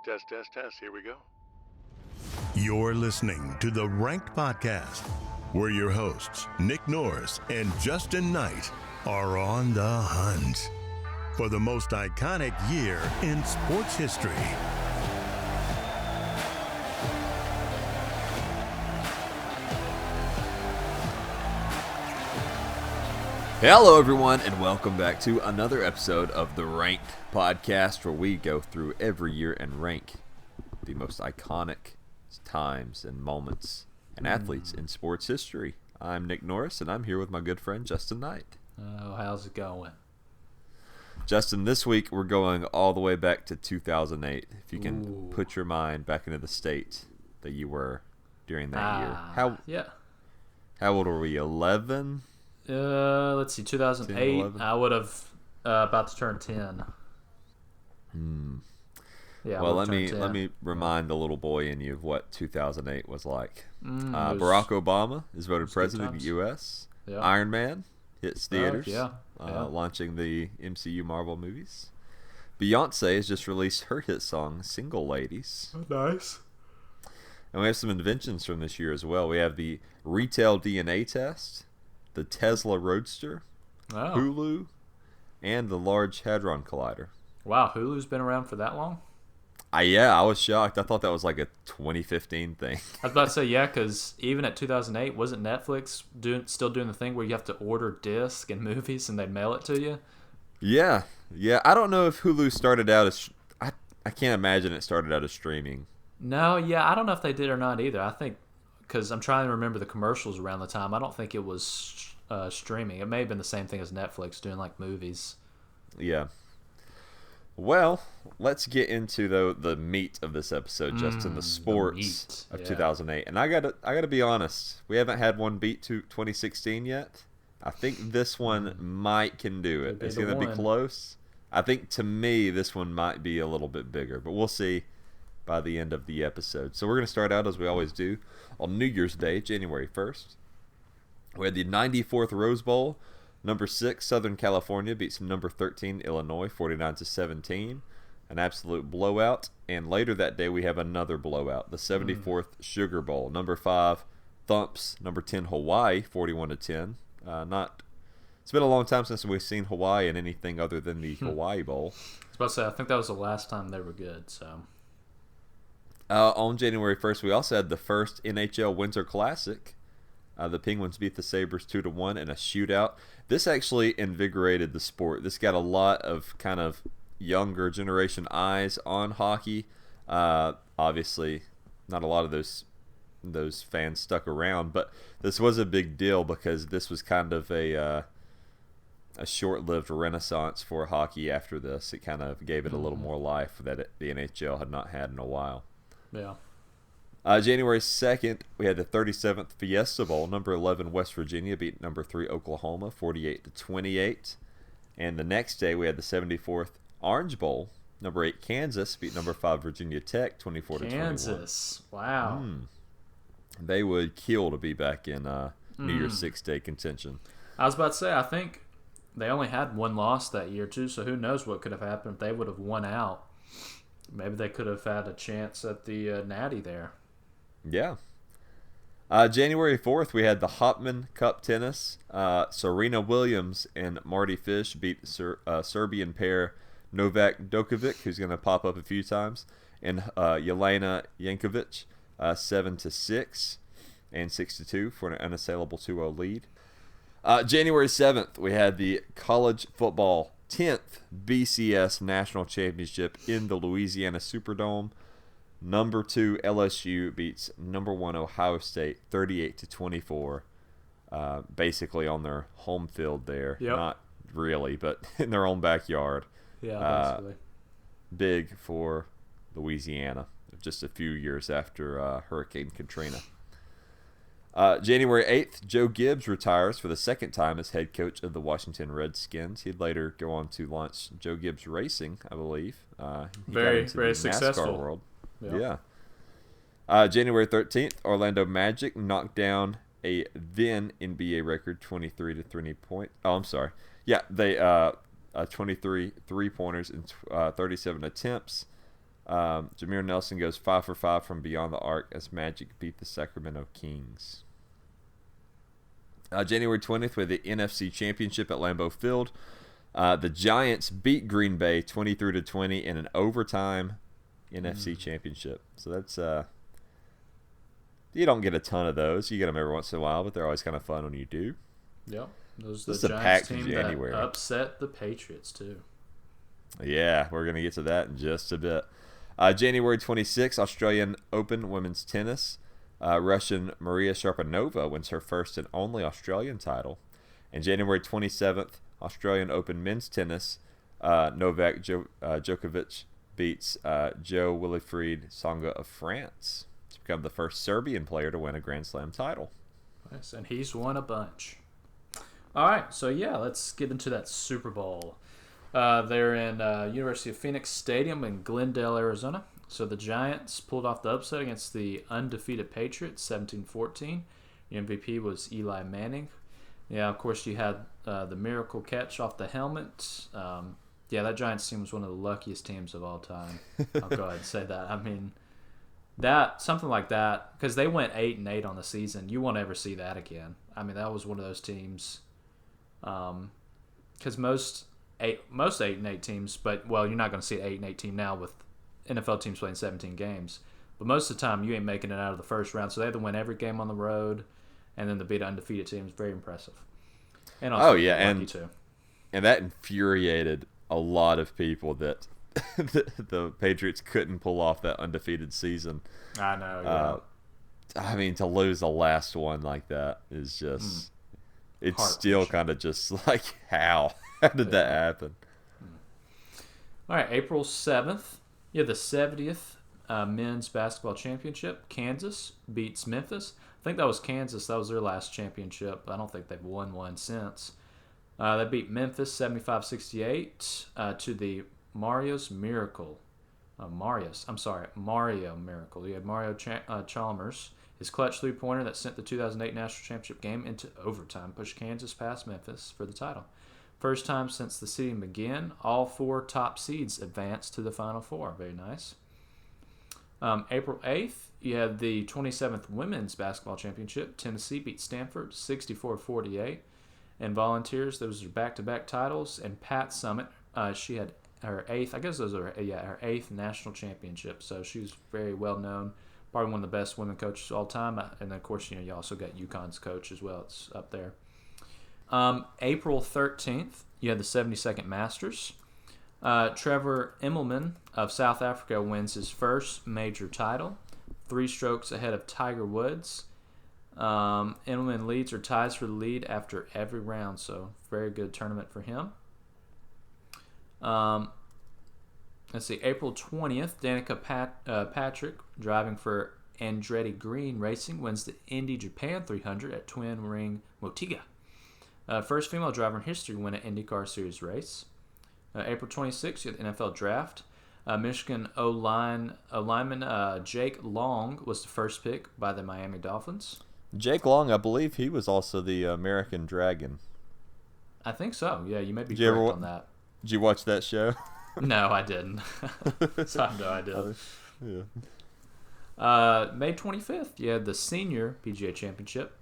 Test. Here we go. You're listening to the Ranked Podcast, where your hosts, Nick Norris and Justin Knight, are on the hunt for the most iconic year in sports history. Hello, everyone, and welcome back to another episode of the Ranked Podcast, where we go through every year and rank the most iconic times and moments and athletes in sports history. I'm Nick Norris, and I'm here with my good friend Justin Knight. Oh, how's it going? Justin, this week we're going all the way back to 2008. If you can put your mind back into the state that you were during that year. How old were we? 11? Let's see, 2008. 10, I would have about to turn 10. Yeah. Well, let me remind the little boy in you of what 2008 was like. Barack Obama is voted president of the U.S. Yeah. Iron Man hits theaters, Yeah. launching the MCU Marvel movies. Beyonce has just released her hit song, "Single Ladies." Nice. And we have some inventions from this year as well. We have the retail DNA test, the Tesla Roadster, Hulu, and the Large Hadron Collider. Wow, Hulu's been around for that long? I was shocked. I thought that was like a 2015 thing. I was about to say, yeah, because even at 2008, wasn't Netflix still doing the thing where you have to order discs and movies and they mail it to you? Yeah. I don't know if Hulu started out as... I can't imagine it started out as streaming. No, yeah, I don't know if they did or not either. I think, because I'm trying to remember the commercials around the time, I don't think it was streaming. It may have been the same thing as Netflix doing like movies. Yeah. Well, let's get into the meat of this episode, Justin, the sports of 2008. And I gotta be honest, we haven't had one beat to 2016 yet. I think this one can do it. It's gonna be close. I think to me this one might be a little bit bigger, but we'll see by the end of the episode. So we're gonna start out as we always do on New Year's Day, January 1st. We had the 94th Rose Bowl. Number 6, Southern California beats number 13, Illinois, 49-17. An absolute blowout. And later that day, we have another blowout, the 74th Sugar Bowl. Number 5, thumps number 10, Hawaii, 41-10. It's been a long time since we've seen Hawaii in anything other than the Hawaii Bowl. I was about to say, I think that was the last time they were good. So on January 1st, we also had the first NHL Winter Classic. The Penguins beat the Sabres 2-1 in a shootout. This actually invigorated the sport. This got a lot of kind of younger generation eyes on hockey. Obviously, not a lot of those fans stuck around, but this was a big deal because this was kind of a short-lived renaissance for hockey after this. It kind of gave it a little more life that the NHL had not had in a while. Yeah. January 2nd, we had the 37th Fiesta Bowl. Number 11, West Virginia beat number 3, Oklahoma, 48-28. And the next day, we had the 74th Orange Bowl. Number 8, Kansas beat number 5, Virginia Tech, 24-21. Kansas, wow. They would kill to be back in New Year's 6-day contention. I was about to say, I think they only had one loss that year, too, so who knows what could have happened if they would have won out. Maybe they could have had a chance at the Natty there. Yeah. January 4th, we had the Hopman Cup tennis. Serena Williams and Marty Fish beat Serbian pair Novak Djokovic, who's going to pop up a few times, and Jelena Jankovic 7-6 and 6-2 for an unassailable 2-0 lead. January 7th, we had the college football 10th BCS National Championship in the Louisiana Superdome. Number 2 LSU beats number 1 Ohio State 38-24, basically on their home field there. Yep. Not really, but in their own backyard. Yeah, basically. Big for Louisiana, just a few years after Hurricane Katrina. January 8th, Joe Gibbs retires for the second time as head coach of the Washington Redskins. He'd later go on to launch Joe Gibbs Racing, I believe. Very successful. NASCAR world. Yeah. January 13th, Orlando Magic knocked down a then NBA record 23 point. Oh, I'm sorry. Yeah, they 23 3-pointers in 37 attempts. Jameer Nelson goes 5 for 5 from beyond the arc as Magic beat the Sacramento Kings. January 20th, we had the NFC Championship at Lambeau Field. The Giants beat Green Bay 23-20 in an overtime NFC Championship. So that's you don't get a ton of those. You get them every once in a while, but they're always kind of fun when you do. Yep, those This the is a Giants packed team January. that upset the Patriots too. Yeah, we're gonna get to that in just a bit. January 26th, Australian Open women's tennis. Russian Maria Sharapova wins her first and only Australian title. And January 27th, Australian Open men's tennis. Novak Djokovic beats Joe Wilfried Tsonga of France to become the first Serbian player to win a Grand Slam title. Nice, and he's won a bunch. All right, so yeah, let's get into that Super Bowl. They're in University of Phoenix Stadium in Glendale, Arizona. So the Giants pulled off the upset against the undefeated Patriots, 17-14. The MVP was Eli Manning. Yeah, of course, you had the miracle catch off the helmet. Yeah, that Giants team was one of the luckiest teams of all time. I'll go ahead and say that. I mean, something like that, because they went 8-8 on the season. You won't ever see that again. I mean, that was one of those teams. Because most 8-8 teams, but well, you're not going to see an 8-8 team now with NFL teams playing 17 games. But most of the time, you ain't making it out of the first round. So they had to win every game on the road, and then to beat an undefeated team is very impressive. And also, and that infuriated a lot of people that the Patriots couldn't pull off that undefeated season. I know. Yeah. I mean, to lose the last one like that is just it's still kind of just like how did that happen? All right, April 7th. Yeah, the 70th men's basketball championship. Kansas beats Memphis. I think that was Kansas. That was their last championship. I don't think they've won one since. They beat Memphis 75-68 to the Mario Miracle. You had Mario Chalmers. His clutch three-pointer that sent the 2008 National Championship game into overtime pushed Kansas past Memphis for the title. First time since the seeding began, all four top seeds advanced to the Final Four. Very nice. April 8th, you had the 27th Women's Basketball Championship. Tennessee beat Stanford 64-48. And Volunteers, those are back-to-back titles. And Pat Summitt, she had her eighth, I guess those are her eighth national championship. So she's very well known. Probably one of the best women coaches of all time. And, of course, you also got UConn's coach as well. It's up there. April 13th, you had the 72nd Masters. Trevor Immelman of South Africa wins his first major title, 3 strokes ahead of Tiger Woods. Immelman leads or ties for the lead after every round, so very good tournament for him. Let's see, April 20th, Danica Patrick, driving for Andretti Green Racing, wins the Indy Japan 300 at Twin Ring Motiga. First female driver in history to win an IndyCar Series race. April 26th, you had the NFL Draft. Michigan lineman Jake Long was the first pick by the Miami Dolphins. Jake Long, I believe he was also the American Dragon. I think so. Yeah, you may be correct on that. Did you watch that show? No, I didn't. So I have no idea. Yeah. May 25th, you had the Senior PGA Championship.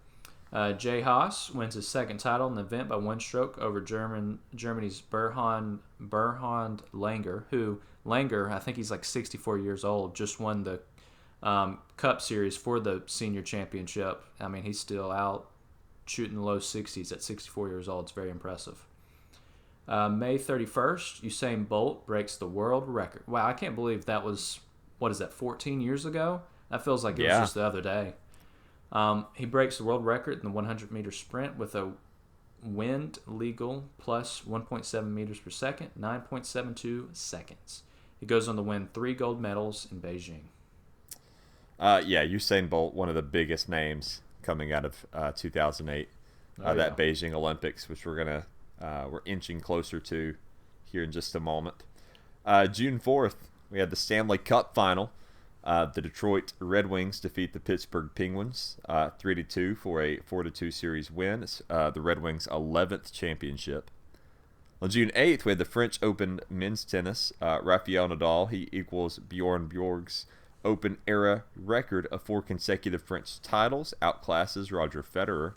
Jay Haas wins his second title in the event by 1 stroke over Germany's Berhard Langer, who I think he's like 64 years old, just won the Cup Series for the Senior Championship. I mean, he's still out shooting the low 60s at 64 years old. It's very impressive. May 31st, Usain Bolt breaks the world record. Wow, I can't believe that was, 14 years ago? That feels like it was just the other day. He breaks the world record in the 100-meter sprint with a wind legal plus 1.7 meters per second, 9.72 seconds. He goes on to win 3 gold medals in Beijing. Usain Bolt, one of the biggest names coming out of 2008, that Beijing Olympics, which we're inching closer to here in just a moment. June 4th, we had the Stanley Cup final. The Detroit Red Wings defeat the Pittsburgh Penguins 3-2 for a 4-2 series win. It's the Red Wings' 11th championship. On June 8th, we had the French Open men's tennis. Rafael Nadal, he equals Bjorn Borg's Open era record of 4 consecutive French titles, outclasses Roger Federer.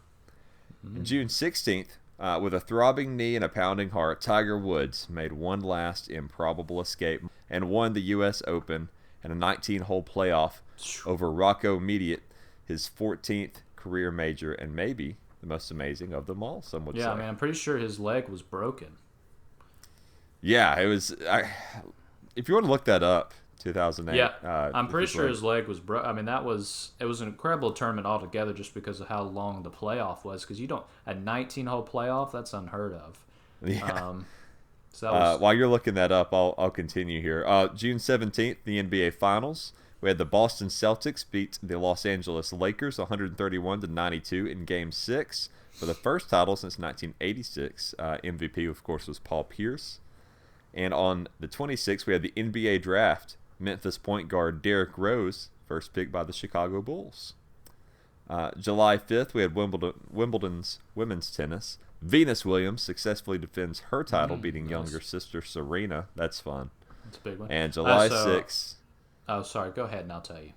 On June 16th, with a throbbing knee and a pounding heart, Tiger Woods made one last improbable escape and won the U.S. Open in a 19-hole playoff over Rocco Mediate, his 14th career major, and maybe the most amazing of them all, some would say. Yeah, I mean, I'm pretty sure his leg was broken. Yeah, it was. If you want to look that up, 2008. Yeah, I'm pretty sure his leg was broken. I mean, it was an incredible tournament altogether, just because of how long the playoff was. Because a 19-hole playoff, that's unheard of. Yeah. So that was, while you're looking that up, I'll continue here. June 17th, the NBA Finals. We had the Boston Celtics beat the Los Angeles Lakers 131-92 in Game 6 for the first title since 1986. MVP, of course, was Paul Pierce. And on the 26th, we had the NBA Draft. Memphis point guard Derrick Rose, first pick by the Chicago Bulls. July 5th, we had Wimbledon's women's tennis. Venus Williams successfully defends her title, beating younger sister Serena. That's fun. That's a big one. And July 6th... Oh, sorry. Go ahead and I'll tell you.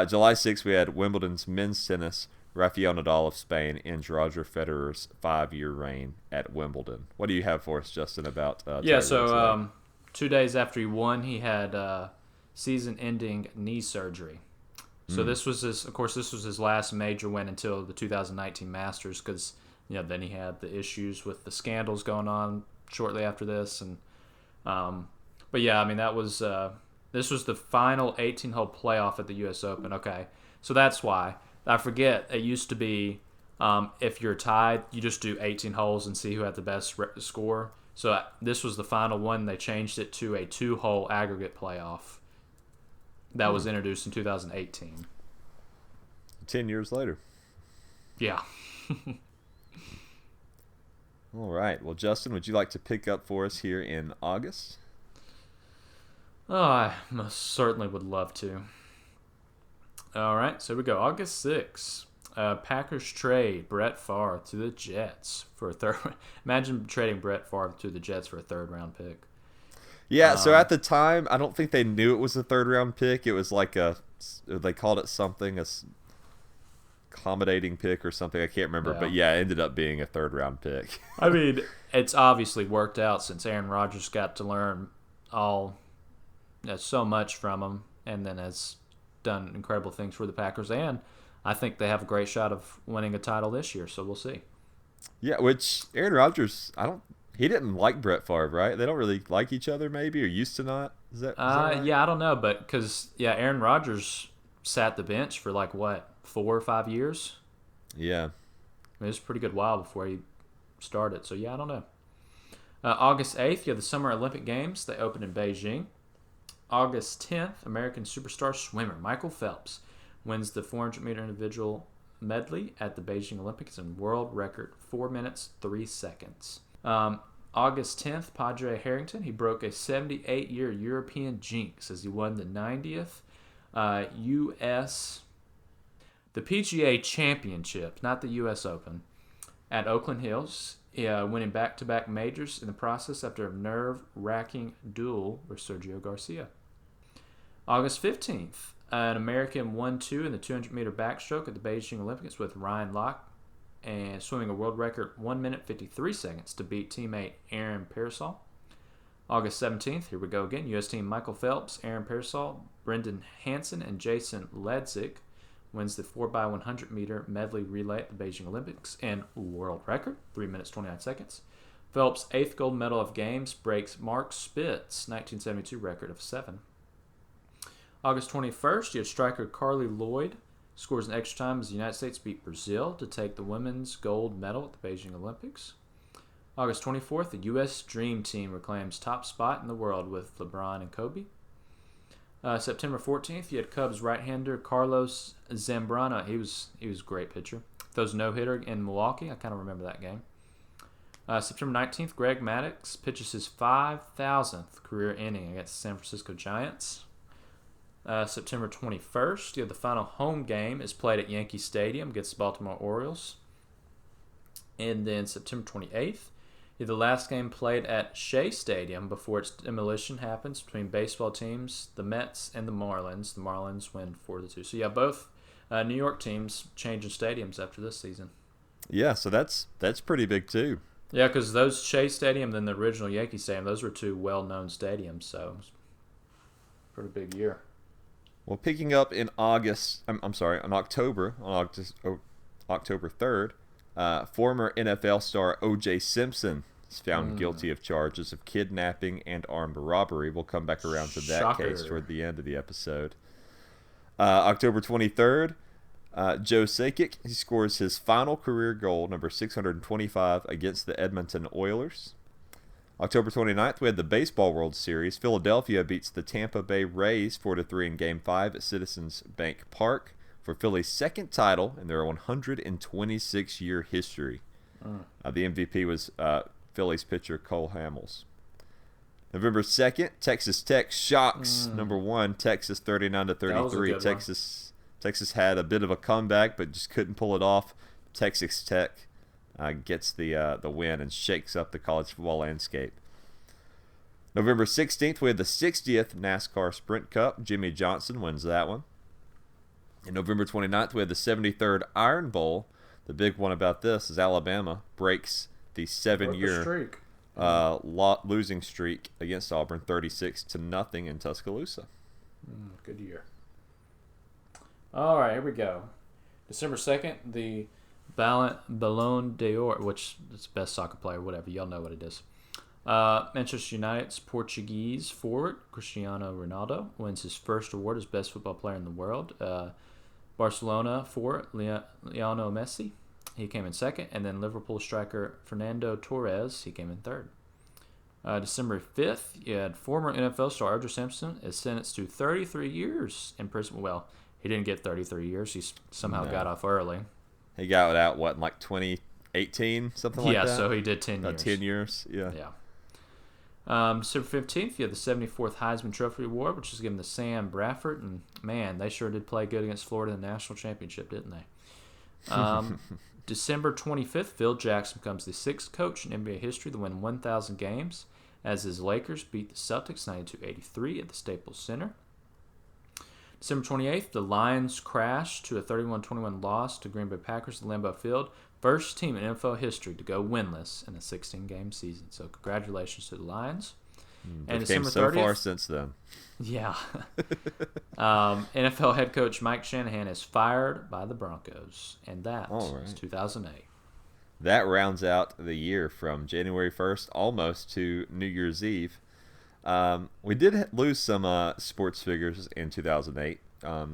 July 6th, we had Wimbledon's men's tennis. Rafael Nadal of Spain ends Roger Federer's 5-year reign at Wimbledon. What do you have for us, Justin, about Yeah, so 2 days after he won, he had season-ending knee surgery. So this was his last major win until the 2019 Masters, because then he had the issues with the scandals going on shortly after this, and but yeah, I mean that was this was the final 18-hole playoff at the U.S. Open. Okay, so that's why I forget. It used to be if you're tied, you just do 18 holes and see who had the best score. So this was the final one. They changed it to a 2-hole aggregate playoff. That was introduced in 2018. 10 years later. Yeah. All right. Well, Justin, would you like to pick up for us here in August? Oh, I most certainly would love to. All right. So here we go. August 6th. Packers trade Brett Favre to the Jets for a third. Imagine trading Brett Favre to the Jets for a third-round pick. Yeah, so at the time, I don't think they knew it was a third-round pick. It was like they called it something, accommodating pick or something. I can't remember. Yeah. But yeah, it ended up being a third-round pick. I mean, it's obviously worked out since Aaron Rodgers got to learn so much from him, and then has done incredible things for the Packers. And I think they have a great shot of winning a title this year, so we'll see. Yeah, which Aaron Rodgers, he didn't like Brett Favre, right? They don't really like each other, maybe, or used to not. Is that right? Yeah, I don't know, but because Aaron Rodgers sat the bench for 4 or 5 years. Yeah, I mean, it was a pretty good while before he started. So yeah, I don't know. August 8th, you have the Summer Olympic Games. They opened in Beijing. August 10th, American superstar swimmer Michael Phelps wins the 400-meter individual medley at the Beijing Olympics in world record 4 minutes 3 seconds. August 10th, Padre Harrington, he broke a 78-year European jinx as he won the 90th the PGA Championship, not the U.S. Open, at Oakland Hills, winning back-to-back majors in the process after a nerve-wracking duel with Sergio Garcia. August 15th, an American won 2 in the 200-meter backstroke at the Beijing Olympics with Ryan Locke and swimming a world record 1 minute 53 seconds to beat teammate Aaron Pearsall. August 17th, here we go again, U.S. team Michael Phelps, Aaron Pearsall, Brendan Hansen, and Jason Ledzik wins the 4x100 meter medley relay at the Beijing Olympics and world record 3 minutes 29 seconds. Phelps' 8th gold medal of games breaks Mark Spitz's 1972 record of 7. August 21st, you have striker Carly Lloyd scores an extra time as the United States beat Brazil to take the women's gold medal at the Beijing Olympics. August 24th, the U.S. Dream Team reclaims top spot in the world with LeBron and Kobe. September 14th, you had Cubs right-hander Carlos Zambrano. He was a great pitcher. Throws no-hitter in Milwaukee. I kind of remember that game. September 19th, Greg Maddux pitches his 5,000th career inning against the San Francisco Giants. September 21st, you have the final home game is played at Yankee Stadium against the Baltimore Orioles. And then September 28th, The last game played at Shea Stadium before its demolition happens between baseball teams, the Mets and the Marlins. The Marlins win 4-2. So yeah, both New York teams changing stadiums after this season. Yeah, so that's pretty big too. Yeah, because those Shea Stadium and the original Yankee Stadium, those were two well-known stadiums. So pretty big year. Well, picking up in August, I'm sorry, on October 3rd, former NFL star O.J. Simpson is found guilty of charges of kidnapping and armed robbery. We'll come back around to that case toward the end of the episode. October 23rd, Joe Sakic, he scores his final career goal, number 625, against the Edmonton Oilers. October 29th, we had the Baseball World Series. Philadelphia beats the Tampa Bay Rays 4-3 in Game 5 at Citizens Bank Park for Philly's second title in their 126-year history. The MVP was Phillies pitcher Cole Hamels. November 2nd, Texas Tech shocks number 1, Texas 39-33. Texas had a bit of a comeback, but just couldn't pull it off. Texas Tech gets the win and shakes up the college football landscape. November 16th, we had the 60th NASCAR Sprint Cup. Jimmy Johnson wins that one. And November 29th, we had the 73rd Iron Bowl. The big one about this is Alabama breaks the 7-year losing streak against Auburn, 36-0 in Tuscaloosa. Good year. All right, here we go. December 2nd, the Ballon d'Or, which is the best soccer player, whatever. Y'all know what it is. Manchester United's Portuguese forward, Cristiano Ronaldo, wins his first award as best football player in the world. Barcelona forward, Lionel Messi, he came in second. And then Liverpool striker Fernando Torres, he came in third. December 5th, you had former NFL star O.J. Simpson is sentenced to 33 years in prison. Well, he didn't get 33 years. He somehow got off early. He got out, in 2018, something like that? Yeah, so he did 10 years. About 10 years, yeah. December 15th, you had the 74th Heisman Trophy Award, which is given to Sam Bradford. And, man, they sure did play good against Florida in the national championship, didn't they? December 25th, Phil Jackson becomes the 6th coach in NBA history to win 1,000 games, as his Lakers beat the Celtics 92-83 at the Staples Center. December 28th, the Lions crashed to a 31-21 loss to Green Bay Packers at Lambeau Field. First team in NFL history to go winless in a 16-game season. So congratulations to the Lions. And December 30th, so far since then. Yeah. NFL head coach Mike Shanahan is fired by the Broncos. And that is 2008. That rounds out the year from January 1st almost to New Year's Eve. We did lose some sports figures in 2008.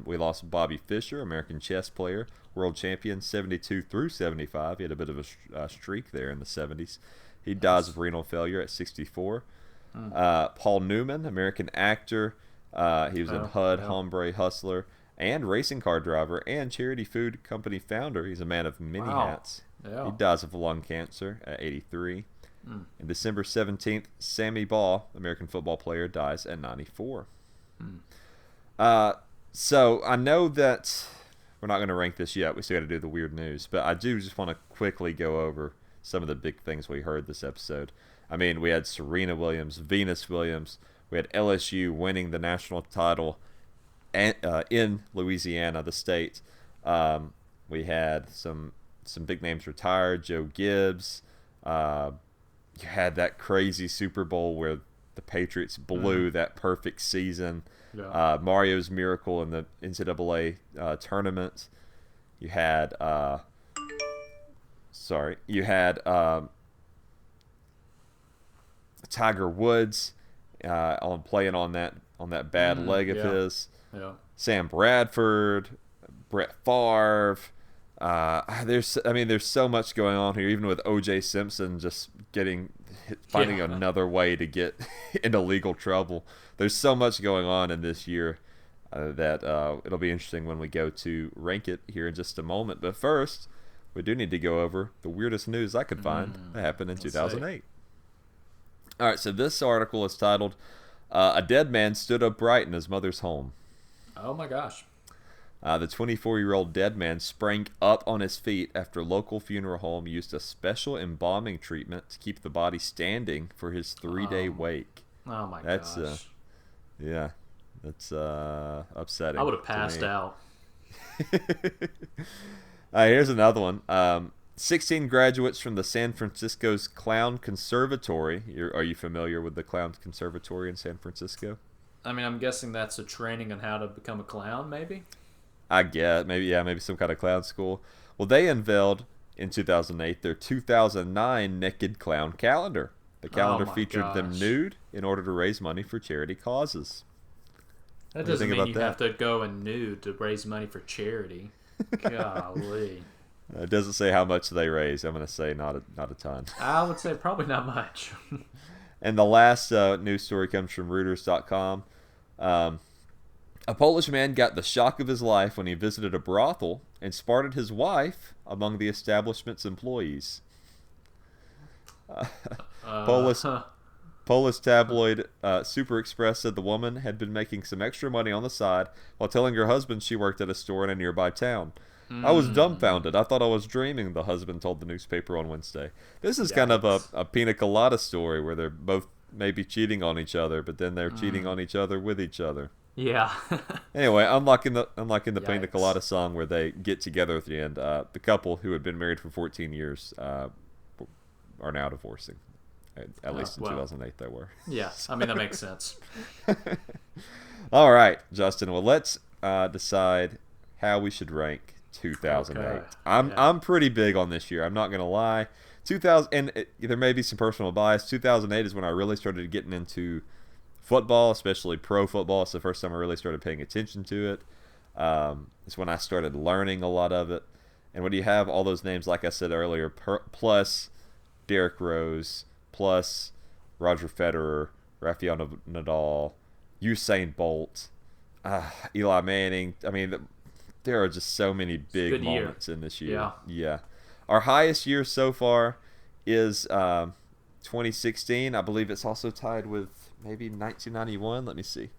We lost Bobby Fischer, American chess player, world champion, 72 through 75. He had a bit of a streak there in the 70s. He dies of renal failure at 64. Paul Newman, American actor. He was in HUD, Hombre, Hustler, and racing car driver, and charity food company founder. He's a man of many hats. Yeah. He dies of lung cancer at 83. And December 17th, Sammy Baugh, American football player, dies at 94. So I know that we're not going to rank this yet. We still got to do the weird news. But I do just want to quickly go over some of the big things we heard this episode. I mean, we had Serena Williams, Venus Williams. We had LSU winning the national title in Louisiana, the state. We had some big names retired. Joe Gibbs. You had that crazy Super Bowl where the Patriots blew that perfect season. Yeah. Mario's miracle in the NCAA tournament. You had Tiger Woods playing on that bad leg of his. Yeah. Sam Bradford, Brett Favre. There's so much going on here, even with O.J. Simpson just finding another way to get into legal trouble. There's so much going on in this year that it'll be interesting when we go to rank it here in just a moment. But first, we do need to go over the weirdest news I could find that happened in 2008. All right, so this article is titled, A Dead Man Stood Upright in His Mother's Home. Oh, my gosh. The 24-year-old dead man sprang up on his feet after a local funeral home used a special embalming treatment to keep the body standing for his 3-day wake. Oh my That's, gosh. Yeah, that's upsetting. I would have passed out. Here's another one. 16 graduates from the San Francisco's Clown Conservatory. Are you familiar with the Clown Conservatory in San Francisco? I mean, I'm guessing that's a training on how to become a clown, maybe? I guess. Maybe some kind of clown school. Well, they unveiled in 2008 their 2009 Naked Clown calendar. The calendar featured them nude in order to raise money for charity causes. That doesn't mean you have to go in nude to raise money for charity. Golly. It doesn't say how much they raise. I'm going to say not a ton. I would say probably not much. And the last news story comes from Reuters.com. A Polish man got the shock of his life when he visited a brothel and spotted his wife among the establishment's employees. Polish tabloid Super Express said the woman had been making some extra money on the side while telling her husband she worked at a store in a nearby town. I was dumbfounded. I thought I was dreaming, the husband told the newspaper on Wednesday. This is kind of a pina colada story where they're both maybe cheating on each other, but then they're cheating on each other with each other. Yeah. Anyway, unlike in the Pina Colada song where they get together at the end, the couple who had been married for 14 years are now divorcing. At least in 2008 they were. Yeah, I mean, that makes sense. All right, Justin. Well, let's decide how we should rank 2008. Okay. I'm pretty big on this year. I'm not gonna lie. 2000, and there may be some personal bias. 2008 is when I really started getting into football, especially pro football. It's the first time I really started paying attention to it. It's when I started learning a lot of it. And when you have all those names, like I said earlier, plus Derrick Rose, plus Roger Federer, Rafael Nadal, Usain Bolt, Eli Manning. I mean, there are just so many big moments in this year. Yeah. Our highest year so far is 2016. I believe it's also tied with maybe 1991. Let me see.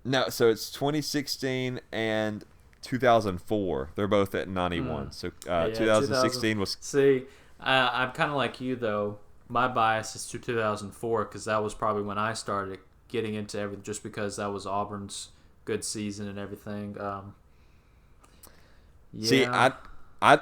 No, so it's 2016 and 2004. They're both at 91. So 2016 was... See, I'm kind of like you, though. My bias is to 2004 because that was probably when I started getting into everything, just because that was Auburn's good season and everything. See,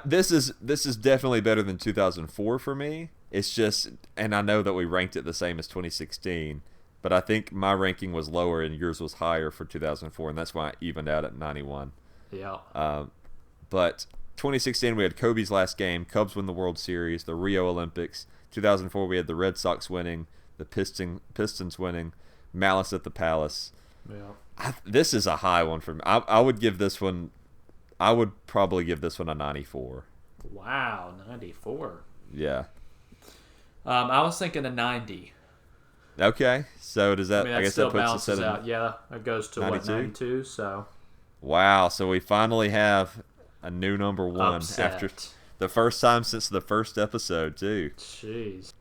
this is definitely better than 2004 for me. It's just, and I know that we ranked it the same as 2016, but I think my ranking was lower and yours was higher for 2004, and that's why I evened out at 91. Yeah. But 2016 we had Kobe's last game, Cubs win the World Series, the Rio Olympics. 2004 we had the Red Sox winning, the Pistons winning, Malice at the Palace. Yeah. This is a high one for me. I would give this one. I would probably give this one a 94. Wow, 94. Yeah. I was thinking a 90. Okay, so does that? I guess still that puts balances us at out. Yeah, it goes to 92. So. Wow, so we finally have a new number one Upset. after the first time since the first episode, too. Jeez.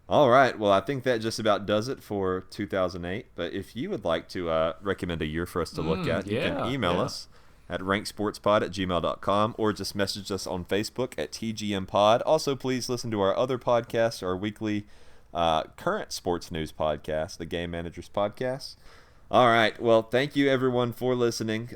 All right, well, I think that just about does it for 2008. But if you would like to recommend a year for us to look at, you can email us at ranksportspod@gmail.com or just message us on Facebook at TGMPod. Also, please listen to our other podcasts, our weekly current sports news podcast, the Game Managers Podcast. All right, well, thank you, everyone, for listening.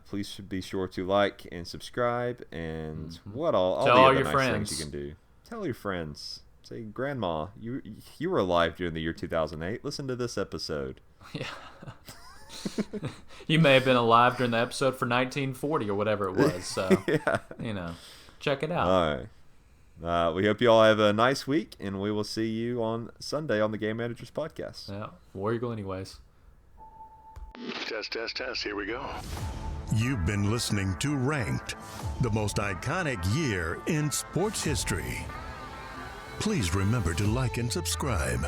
Please be sure to like and subscribe and all the other nice things you can do. Tell your friends. Say, Grandma, you were alive during the year 2008. Listen to this episode. Yeah. You may have been alive during the episode for 1940 or whatever it was. So, check it out. All right. We hope you all have a nice week, and we will see you on Sunday on the Game Managers Podcast. Yeah. War Eagle anyways. Test. Here we go. You've been listening to Ranked, the most iconic year in sports history. Please remember to like and subscribe.